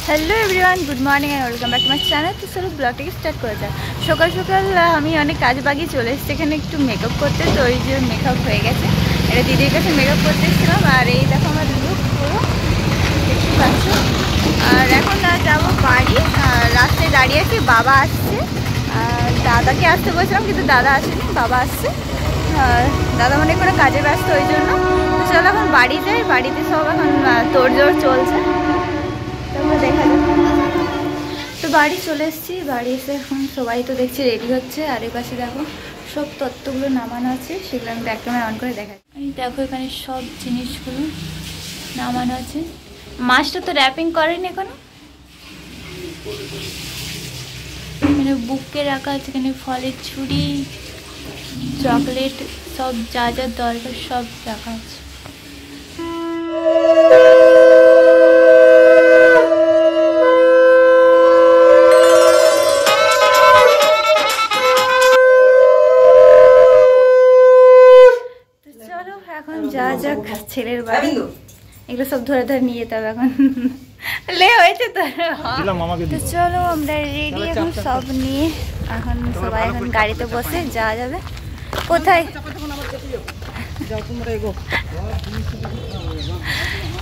Hello everyone good morning and welcome back to my channel. तो चलो ब्लगटाকে start করা যাক। সকাল সকাল আমি অনেক কাজ বাকি চলে এসেছি এখানে একটু মেকআপ করতে। তো এই যে মেকআপ হয়ে গেছে, এটা দিদির কাছে মেকআপ করতে এসেছিলাম। আর এই দেখো আমার লুক পুরো দেখতে পাচ্ছ। আর এখন যাবো বাড়ি, রাস্তায় দাঁড়িয়ে আছি, বাবা আসছে। আর দাদাকে আসতে বলছিলাম কিন্তু দাদা আসেনি, বাবা আসছে। আর দাদা মনে করে কাজে ব্যস্ত, ওই জন্য। তো চলো এখন বাড়ি যাই, বাড়িতে সব এখন তোড়জোড় চলছে, দেখা যাক। তো বাড়ি চলে এসেছি, বাড়ি এসে এখন সবাই তো দেখছি রেডি হচ্ছে। আর এই পাশে দেখো সব তত্ত্বগুলো নামানো আছে, সেগুলো আমি ব্যাক ক্যামেরা অন করে দেখাই। আমি দেখো এখানে সব জিনিসগুলো নামানো আছে। মাছটা তো র্যাপিং করেনি এখনো, এখানে বুকে রাখা আছে, এখানে ফলের ছুরি, চকলেট, সব যা যা দরকার সব রাখা আছে। যা যাক ছেলের বাড়ি, এগুলো সব ধরে ধরে নিয়ে যেতে হবে এখন। লে হয়েছে তো। তো চলো আমরা রেডি এখন সব নিয়ে, এখন সবাই এখন গাড়িতে বসে যাওয়া যাবে। কোথায়?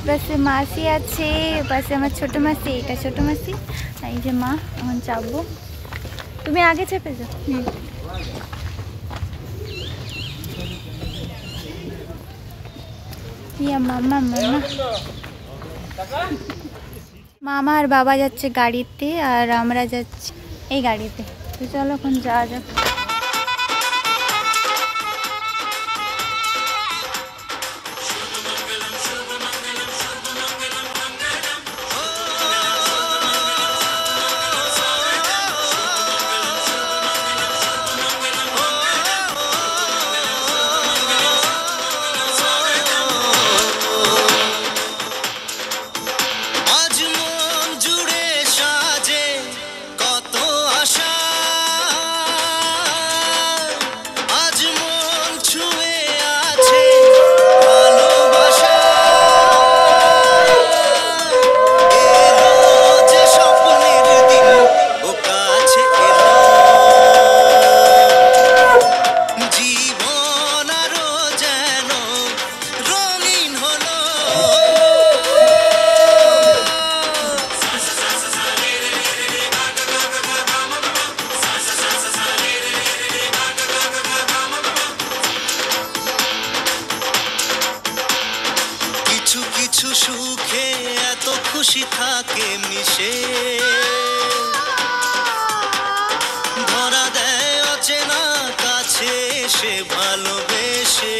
পাশে মাসি আছে, পাশে আমার ছোট মাসি, এটা ছোট মাসি, এই যে মা। এখন চাপবো, তুমি আগে চেপে যাও। মামা মামা মামা আর বাবা যাচ্ছে গাড়িতে, আর আমরা যাচ্ছি এই গাড়িতে। তো চলো এখন যাওয়া যাক। সুখে এত খুশি থাকে মিশে, ধরা দেয় অচেনা কাছে সে ভালোবেসে।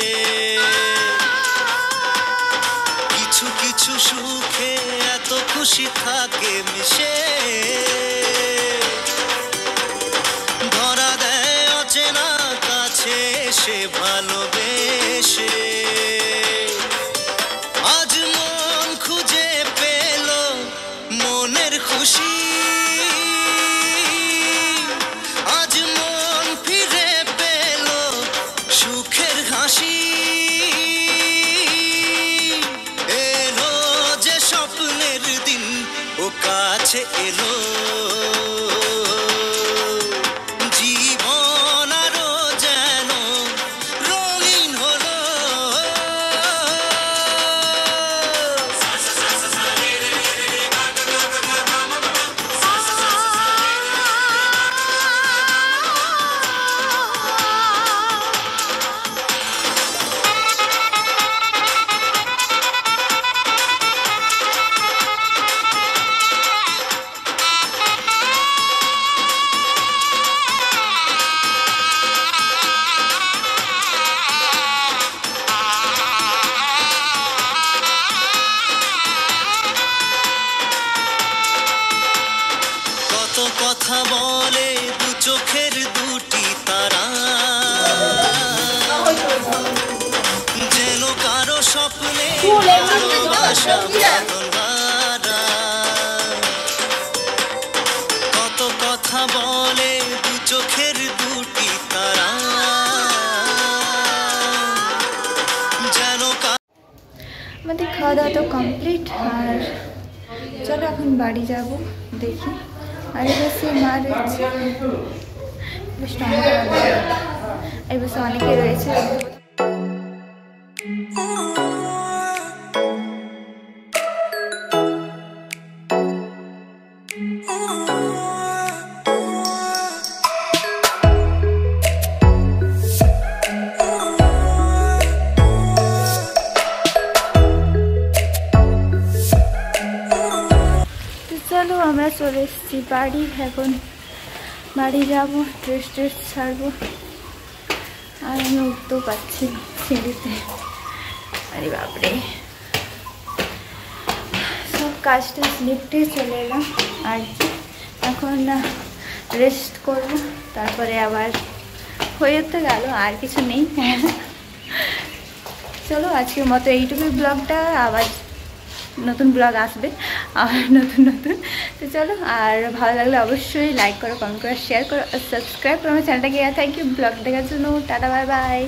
কিছু কিছু সুখে এত খুশি থাকে মিশে, ধরা দেয় অচেনা কাছে সে ভালোবেসে। খুশি আজ মন ফিরে পেল সুখের হাসি, এলো যে স্বপ্নের দিন ও কাছে এলো। জীবন আরো যেন রঙিন হলো। কথা বলে দু চোখের দুটি তারা, যেন কারো স্বপ্নে ভালোবাসা বাঁধা। কত কথা বলে দু চোখের দুটি তারা, যেন আমাদের খাওয়া দাওয়া তো কমপ্লিট। আর চলো চলো এখন বাড়ি যাব, দেখি। আর এবার সে মা রয়েছে, এবার অনেকে রয়েছে। চলো আমরা চলে এসেছি বাড়ি, এখন বাড়ি যাবো, ড্রেস ছাড়বো। আর আমি উঠতেও পারছি সিঁড়িতে, আরে বাপরে। সব কাজটা লিফটে চলে এলাম আর কি, এখন রেস্ট করবো, তারপরে আবার হয়ে তো গেল, আর কিছু নেই। চলো আজকের মতো এইটুকুই ব্লগটা, আবার নতুন ব্লগ আসবে আর নতুন। তো চলো, আর ভালো লাগলে অবশ্যই লাইক করো, কমেন্ট করো, শেয়ার করো, সাবস্ক্রাইব করো আমার চ্যানেলটাকে। থ্যাংক ইউ ব্লগ দেখার জন্য, টাটা, বাই বাই।